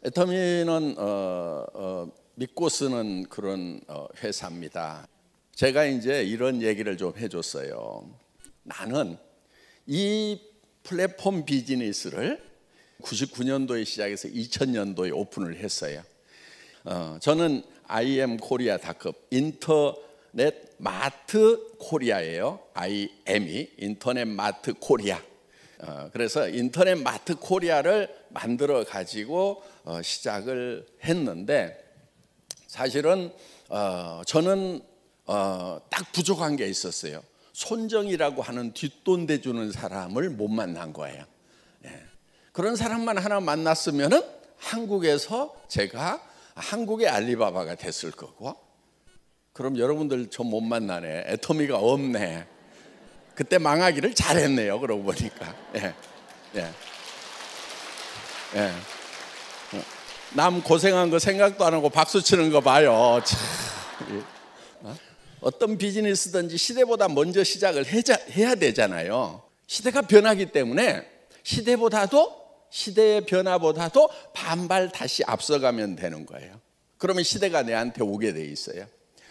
애터미는 믿고 쓰는 그런 회사입니다. 제가 이제 이런 얘기를 좀 해줬어요. 나는 이 플랫폼 비즈니스를 99년도에 시작해서 2000년도에 오픈을 했어요. 저는 IM코리아닷컴 인터넷 마트 코리아예요. IM이 인터넷 마트 코리아. 그래서 인터넷 마트 코리아를 만들어 가지고 시작을 했는데, 사실은 저는 딱 부족한 게 있었어요. 손정이라고 하는 뒷돈 대주는 사람을 못 만난 거예요. 그런 사람만 하나 만났으면은 한국에서 제가 한국의 알리바바가 됐을 거고, 그럼 여러분들 저 못 만나네, 애터미가 없네, 그때 망하기를 잘했네요. 그러고 보니까. 남 고생한 거 생각도 안 하고 박수 치는 거 봐요. 참. 어떤 비즈니스든지 시대보다 먼저 시작을 해야 되잖아요. 시대가 변하기 때문에 시대의 변화보다도 반발 다시 앞서가면 되는 거예요. 그러면 시대가 내한테 오게 돼 있어요.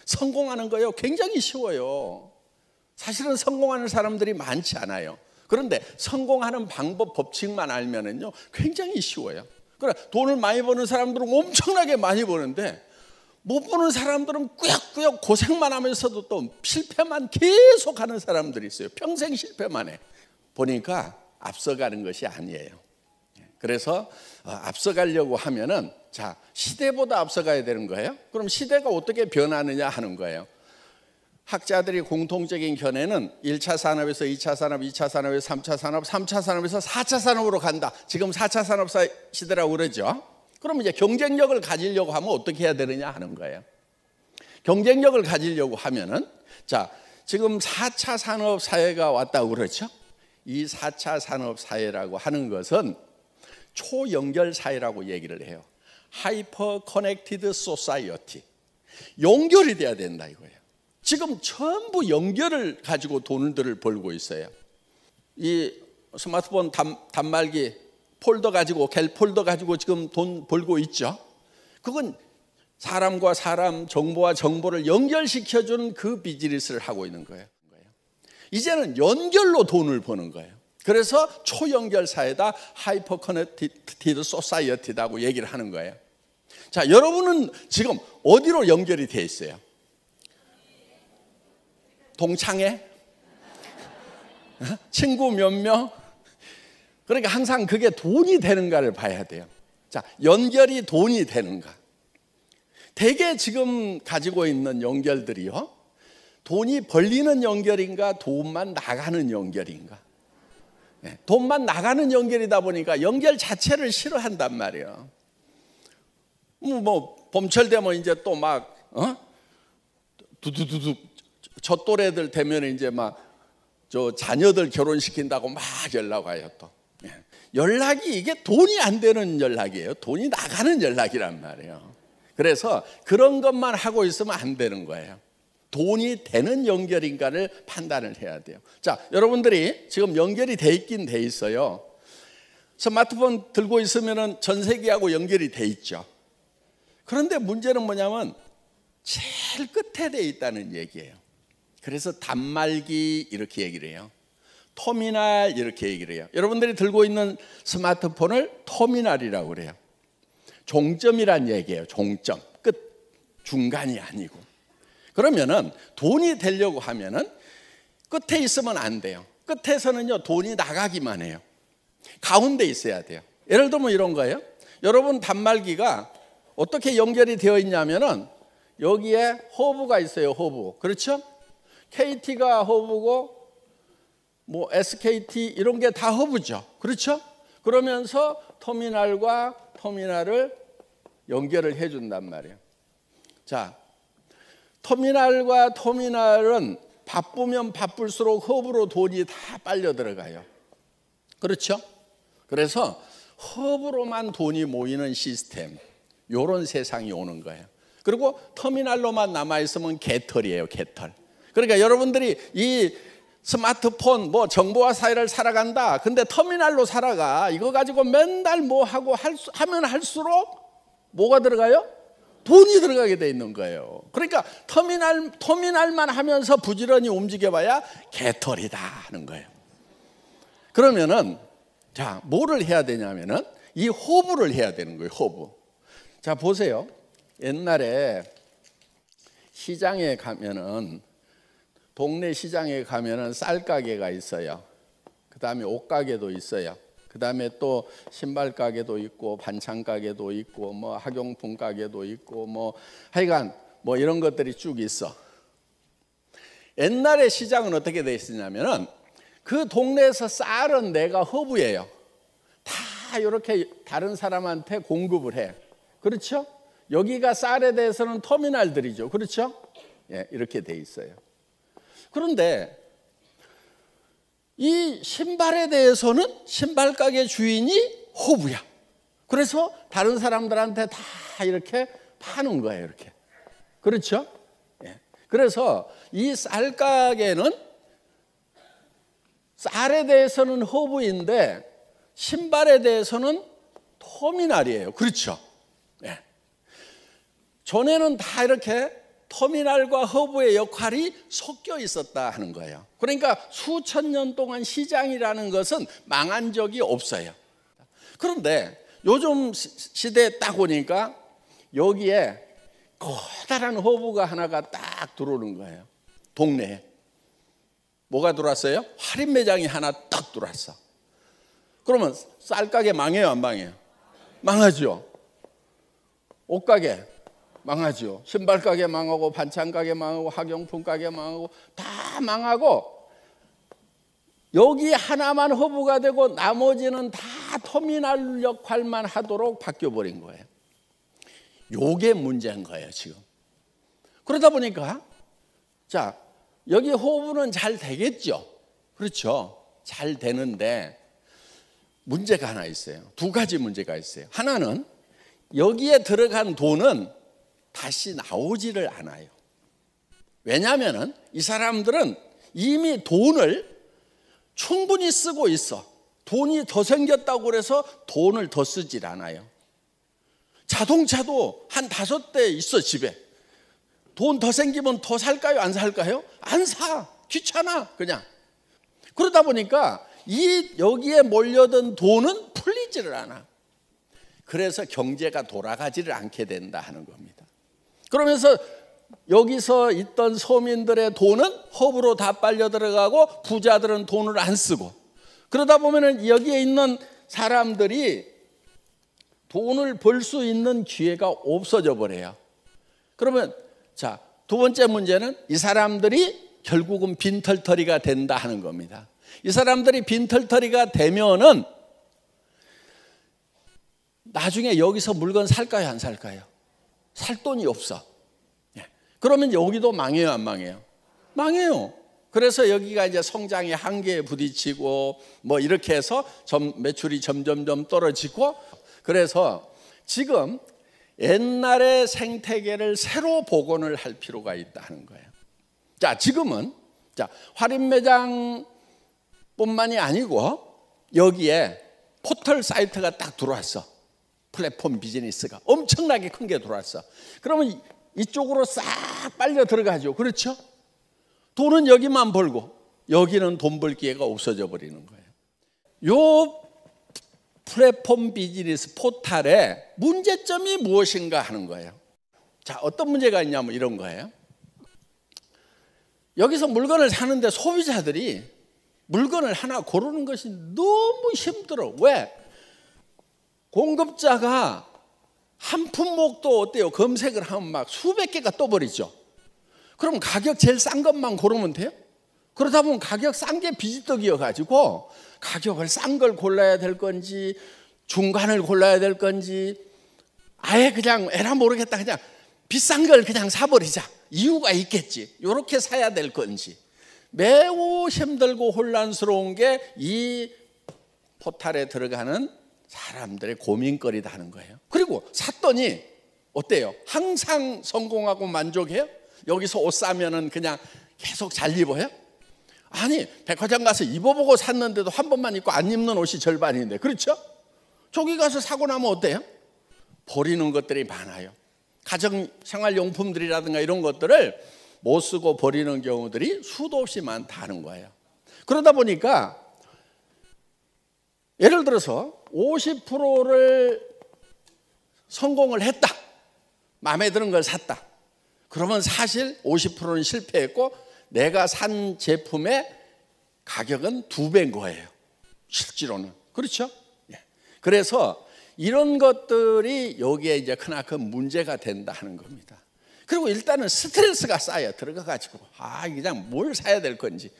성공하는 거요 굉장히 쉬워요. 사실은 성공하는 사람들이 많지 않아요. 그런데 성공하는 방법, 법칙만 알면은요 굉장히 쉬워요. 그래, 돈을 많이 버는 사람들은 엄청나게 많이 버는데, 못 버는 사람들은 꾸역꾸역 고생만 하면서도 또 실패만 계속하는 사람들이 있어요. 평생 실패만 해. 보니까 앞서가는 것이 아니에요. 그래서 앞서가려고 하면은, 자, 시대보다 앞서가야 되는 거예요. 그럼 시대가 어떻게 변하느냐 하는 거예요. 학자들이 공통적인 견해는 1차 산업에서 2차 산업, 2차 산업에서 3차 산업, 3차 산업에서 4차 산업으로 간다. 지금 4차 산업 시대라고 그러죠. 그럼 이제 경쟁력을 가지려고 하면 어떻게 해야 되느냐 하는 거예요. 경쟁력을 가지려고 하면은, 자, 지금 4차 산업 사회가 왔다고 그렇죠. 이 4차 산업 사회라고 하는 것은 초연결 사회라고 얘기를 해요. 하이퍼 커넥티드 소사이어티. 연결이 돼야 된다 이거예요. 지금 전부 연결을 가지고 돈들을 벌고 있어요. 이 스마트폰 단말기 폴더 가지고, 갤 폴더 가지고 지금 돈 벌고 있죠. 그건 사람과 사람, 정보와 정보를 연결시켜주는 그 비즈니스를 하고 있는 거예요. 이제는 연결로 돈을 버는 거예요. 그래서 초연결 사회다, 하이퍼 커넥티드 소사이어티라고 얘기를 하는 거예요. 자, 여러분은 지금 어디로 연결이 돼 있어요? 동창회? 친구 몇 명? 그러니까 항상 그게 돈이 되는가를 봐야 돼요. 자, 연결이 돈이 되는가? 대개 지금 가지고 있는 연결들이요, 돈이 벌리는 연결인가, 돈만 나가는 연결인가? 돈만 나가는 연결이다 보니까 연결 자체를 싫어한단 말이에요. 뭐 봄철 되면 이제 또 막 두두두두 저 또래들 되면 이제 막 저 자녀들 결혼시킨다고 막 연락 와요. 또 연락이 이게 돈이 안 되는 연락이에요. 돈이 나가는 연락이란 말이에요. 그래서 그런 것만 하고 있으면 안 되는 거예요. 돈이 되는 연결인가를 판단을 해야 돼요. 자, 여러분들이 지금 연결이 돼 있긴 돼 있어요. 스마트폰 들고 있으면 전 세계하고 연결이 돼 있죠. 그런데 문제는 뭐냐면 제일 끝에 돼 있다는 얘기예요. 그래서 단말기 이렇게 얘기를 해요. 터미널 이렇게 얘기를 해요. 여러분들이 들고 있는 스마트폰을 터미널이라고 그래요. 종점이란 얘기예요. 종점, 끝, 중간이 아니고. 그러면은 돈이 되려고 하면은 끝에 있으면 안 돼요. 끝에서는요 돈이 나가기만 해요. 가운데 있어야 돼요. 예를 들면 이런 거예요. 여러분 단말기가 어떻게 연결이 되어 있냐면은 여기에 허브가 있어요. 허브. 그렇죠? KT가 허브고 뭐 SKT 이런 게 다 허브죠. 그렇죠? 그러면서 터미널과 터미널을 연결을 해준단 말이에요. 자, 터미널과 터미널은 바쁘면 바쁠수록 허브로 돈이 다 빨려 들어가요. 그렇죠? 그래서 허브로만 돈이 모이는 시스템, 이런 세상이 오는 거예요. 그리고 터미널로만 남아있으면 개털이에요. 개털. 그러니까 여러분들이 이 스마트폰 뭐 정보화 사회를 살아간다, 근데 터미널로 살아가, 이거 가지고 맨날 뭐 하고 하면 할수록 뭐가 들어가요? 돈이 들어가게 돼 있는 거예요. 그러니까 터미널만 하면서 부지런히 움직여봐야 개털이다 하는 거예요. 그러면은 자, 뭐를 해야 되냐면은 이 호부를 해야 되는 거예요. 호부. 자, 보세요. 옛날에 시장에 가면은, 동네 시장에 가면은 쌀 가게가 있어요. 그 다음에 옷 가게도 있어요. 그 다음에 또 신발 가게도 있고 반찬 가게도 있고 뭐 학용품 가게도 있고 뭐 하여간 뭐 이런 것들이 쭉 있어. 옛날에 시장은 어떻게 돼 있었냐면은 그 동네에서 쌀은 내가 허브예요. 다 이렇게 다른 사람한테 공급을 해. 그렇죠? 여기가 쌀에 대해서는 터미널들이죠. 그렇죠? 예, 이렇게 돼 있어요. 그런데 이 신발에 대해서는 신발 가게 주인이 호부야. 그래서 다른 사람들한테 다 이렇게 파는 거예요. 이렇게. 그렇죠? 예. 그래서 이 쌀 가게는 쌀에 대해서는 호부인데 신발에 대해서는 터미널이에요. 그렇죠? 예. 전에는 다 이렇게 터미널과 허브의 역할이 섞여 있었다 하는 거예요. 그러니까 수천 년 동안 시장이라는 것은 망한 적이 없어요. 그런데 요즘 시대에 딱 오니까 여기에 커다란 허브가 하나가 딱 들어오는 거예요. 동네에. 뭐가 들어왔어요? 할인 매장이 하나 딱 들어왔어. 그러면 쌀가게 망해요, 안 망해요? 망하죠. 옷가게 망하죠. 신발 가게 망하고 반찬 가게 망하고 학용품 가게 망하고 다 망하고 여기 하나만 허브가 되고 나머지는 다 터미널 역할만 하도록 바뀌어버린 거예요. 요게 문제인 거예요 지금. 그러다 보니까 자, 여기 허브는 잘 되겠죠. 그렇죠. 잘 되는데 문제가 하나 있어요. 두 가지 문제가 있어요. 하나는 여기에 들어간 돈은 다시 나오지를 않아요. 왜냐하면 이 사람들은 이미 돈을 충분히 쓰고 있어. 돈이 더 생겼다고 그래서 돈을 더 쓰질 않아요. 자동차도 한 5대 있어 집에. 돈 더 생기면 더 살까요? 안 살까요? 안 사. 귀찮아 그냥. 그러다 보니까 여기에 몰려든 돈은 풀리지를 않아. 그래서 경제가 돌아가지를 않게 된다 하는 겁니다. 그러면서 여기서 있던 서민들의 돈은 허브로 다 빨려 들어가고 부자들은 돈을 안 쓰고 그러다 보면은 여기에 있는 사람들이 돈을 벌 수 있는 기회가 없어져 버려요. 그러면 자, 두 번째 문제는 이 사람들이 결국은 빈털터리가 된다 하는 겁니다. 이 사람들이 빈털터리가 되면은 나중에 여기서 물건 살까요, 안 살까요? 살 돈이 없어. 그러면 여기도 망해요, 안 망해요? 망해요. 그래서 여기가 이제 성장의 한계에 부딪히고 뭐 이렇게 해서 매출이 점점 떨어지고 그래서 지금 옛날의 생태계를 새로 복원을 할 필요가 있다는 거예요. 자, 지금은 자, 할인 매장뿐만이 아니고 여기에 포털 사이트가 딱 들어왔어. 플랫폼 비즈니스가 엄청나게 큰 게 들어왔어. 그러면 이쪽으로 싹 빨려 들어가죠. 그렇죠? 돈은 여기만 벌고 여기는 돈 벌 기회가 없어져 버리는 거예요. 요 플랫폼 비즈니스 포털의 문제점이 무엇인가 하는 거예요. 자, 어떤 문제가 있냐면 이런 거예요. 여기서 물건을 사는데 소비자들이 물건을 하나 고르는 것이 너무 힘들어. 왜? 공급자가 한 품목도 어때요? 검색을 하면 막 수백 개가 떠버리죠. 그럼 가격 제일 싼 것만 고르면 돼요? 그러다 보면 가격 싼 게 비지떡이어가지고 가격을 싼 걸 골라야 될 건지 중간을 골라야 될 건지 아예 그냥 에라 모르겠다 그냥 비싼 걸 그냥 사버리자. 이유가 있겠지. 이렇게 사야 될 건지 매우 힘들고 혼란스러운 게 이 포털에 들어가는 사람들의 고민거리다 하는 거예요. 그리고 샀더니 어때요? 항상 성공하고 만족해요? 여기서 옷 사면은 그냥 계속 잘 입어요? 아니, 백화점 가서 입어보고 샀는데도 한 번만 입고 안 입는 옷이 절반인데, 그렇죠? 저기 가서 사고 나면 어때요? 버리는 것들이 많아요. 가정 생활용품들이라든가 이런 것들을 못 쓰고 버리는 경우들이 수도 없이 많다는 거예요. 그러다 보니까 예를 들어서 50%를 성공을 했다. 마음에 드는 걸 샀다. 그러면 사실 50%는 실패했고 내가 산 제품의 가격은 2배인 거예요. 실제로는. 그렇죠? 그래서 이런 것들이 여기에 이제 크나큰 문제가 된다 하는 겁니다. 그리고 일단은 스트레스가 쌓여 들어가가지고 그냥 뭘 사야 될 건지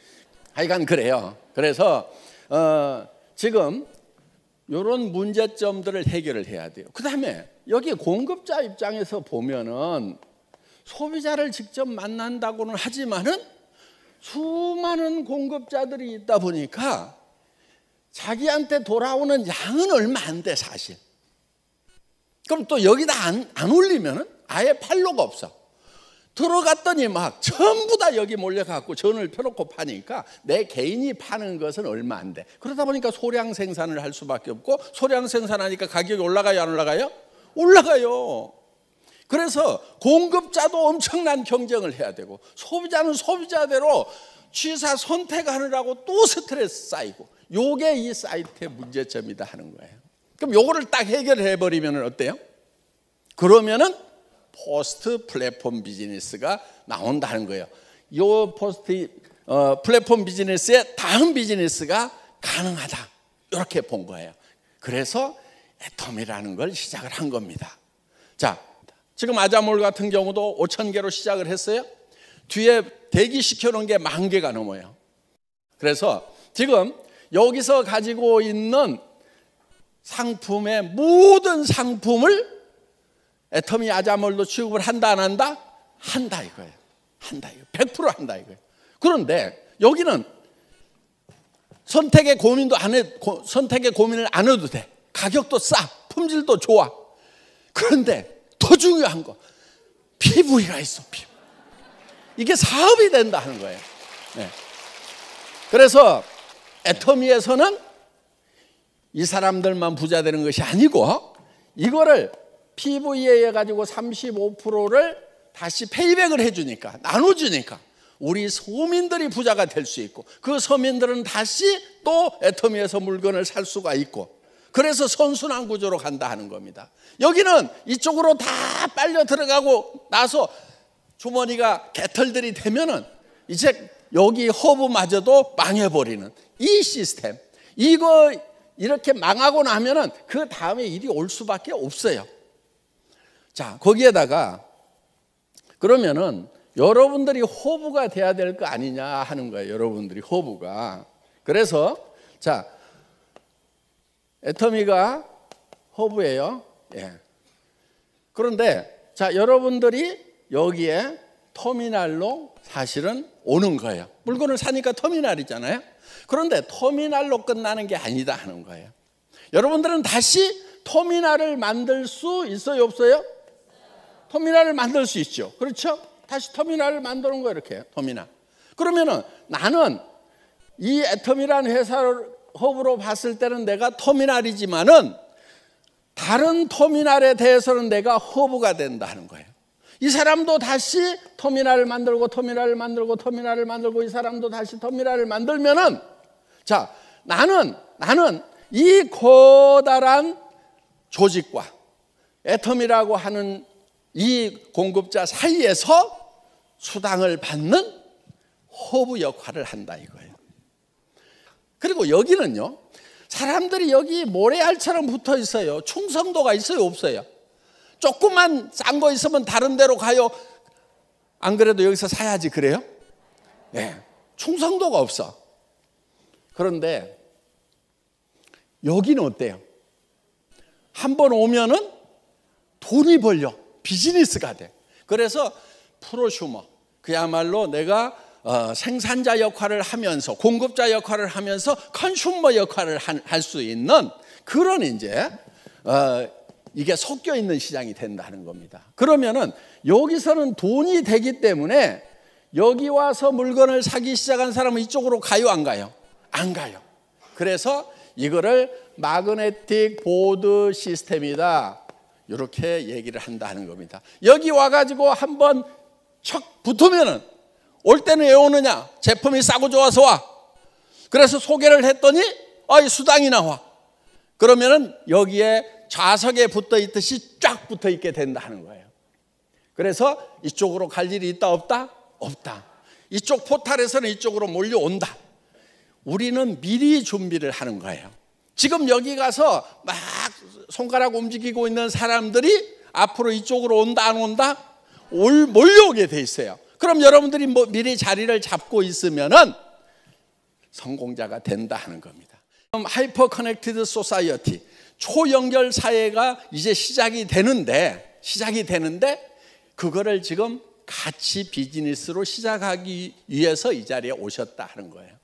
하여간 그래요. 그래서 지금 이런 문제점들을 해결을 해야 돼요. 그 다음에 여기 공급자 입장에서 보면은 소비자를 직접 만난다고는 하지만은 수많은 공급자들이 있다 보니까 자기한테 돌아오는 양은 얼마 안 돼 사실. 그럼 또 여기다 안 올리면은 아예 팔로가 없어. 들어갔더니 막 전부 다 여기 몰려갖고 전을 펴놓고 파니까 내 개인이 파는 것은 얼마 안 돼. 그러다 보니까 소량 생산을 할 수밖에 없고 소량 생산하니까 가격이 올라가요 안 올라가요? 올라가요. 그래서 공급자도 엄청난 경쟁을 해야 되고 소비자는 소비자대로 취사 선택하느라고 또 스트레스 쌓이고 요게 이 사이트의 문제점이다 하는 거예요. 그럼 요거를 딱 해결해 버리면 어때요? 그러면은 포스트 플랫폼 비즈니스가 나온다는 거예요. 요 포스트 플랫폼 비즈니스의 다음 비즈니스가 가능하다. 이렇게 본 거예요. 그래서 애텀이라는 걸 시작을 한 겁니다. 자, 지금 아자몰 같은 경우도 5,000개로 시작을 했어요. 뒤에 대기시켜 놓은 게 10,000개가 넘어요. 그래서 지금 여기서 가지고 있는 상품의 모든 상품을 애터미 아자몰도 취급을 한다 안 한다? 한다 이거예요. 한다 이거. 100% 한다 이거예요. 그런데 여기는 선택의 고민을 안 해도 돼. 가격도 싸. 품질도 좋아. 그런데 더 중요한 거 PV가 있어. PV. 이게 사업이 된다 하는 거예요. 네. 그래서 애터미에서는 이 사람들만 부자 되는 것이 아니고 이거를 PV에 가지고 35%를 다시 페이백을 해주니까 나눠주니까 우리 서민들이 부자가 될 수 있고 그 서민들은 다시 또 애터미에서 물건을 살 수가 있고 그래서 선순환 구조로 간다 하는 겁니다. 여기는 이쪽으로 다 빨려 들어가고 나서 주머니가 개털들이 되면은 이제 여기 허브마저도 망해버리는 이 시스템. 이거 이렇게 망하고 나면은 그 다음에 일이 올 수밖에 없어요. 자, 거기에다가 그러면은 여러분들이 허브가 돼야 될 거 아니냐 하는 거예요. 여러분들이 허브가. 그래서 자, 애터미가 허브예요. 예. 그런데 자, 여러분들이 여기에 터미널로 사실은 오는 거예요. 물건을 사니까 터미널이잖아요. 그런데 터미널로 끝나는 게 아니다 하는 거예요. 여러분들은 다시 터미널을 만들 수 있어요, 없어요? 터미널을 만들 수 있죠. 그렇죠? 다시 터미널을 만드는 거예요, 이렇게 터미널. 그러면은 나는 이 애텀이라는 회사를 허브로 봤을 때는 내가 터미널이지만은 다른 터미널에 대해서는 내가 허브가 된다 하는 거예요. 이 사람도 다시 터미널을 만들고 터미널을 만들고 터미널을 만들고 이 사람도 다시 터미널을 만들면은 자, 나는 이 커다란 조직과 애텀이라고 하는 이 공급자 사이에서 수당을 받는 허브 역할을 한다 이거예요. 그리고 여기는요, 사람들이 여기 모래알처럼 붙어 있어요. 충성도가 있어요, 없어요? 조금만 싼 거 있으면 다른 데로 가요. 안 그래도 여기서 사야지 그래요? 네, 충성도가 없어. 그런데 여기는 어때요? 한번 오면은 돈이 벌려. 비즈니스가 돼. 그래서 프로슈머, 그야말로 내가 생산자 역할을 하면서 공급자 역할을 하면서 컨슈머 역할을 할 수 있는 그런 이제 이게 섞여 있는 시장이 된다는 겁니다. 그러면은 여기서는 돈이 되기 때문에 여기 와서 물건을 사기 시작한 사람은 이쪽으로 가요, 안 가요? 안 가요. 그래서 이거를 마그네틱 보드 시스템이다. 이렇게 얘기를 한다는 겁니다. 여기 와가지고 한번 척 붙으면은 올 때는 왜 오느냐? 제품이 싸고 좋아서 와. 그래서 소개를 했더니 이 수당이 나와. 그러면은 여기에 좌석에 붙어 있듯이 쫙 붙어 있게 된다는 거예요. 그래서 이쪽으로 갈 일이 있다 없다? 없다. 이쪽 포탈에서는 이쪽으로 몰려온다. 우리는 미리 준비를 하는 거예요. 지금 여기 가서 막 손가락 움직이고 있는 사람들이 앞으로 이쪽으로 온다 안 온다? 몰려오게 돼 있어요. 그럼 여러분들이 미리 자리를 잡고 있으면은 성공자가 된다 하는 겁니다. 하이퍼 커넥티드 소사이어티, 초연결 사회가 이제 시작이 되는데 그거를 지금 같이 비즈니스로 시작하기 위해서 이 자리에 오셨다 하는 거예요.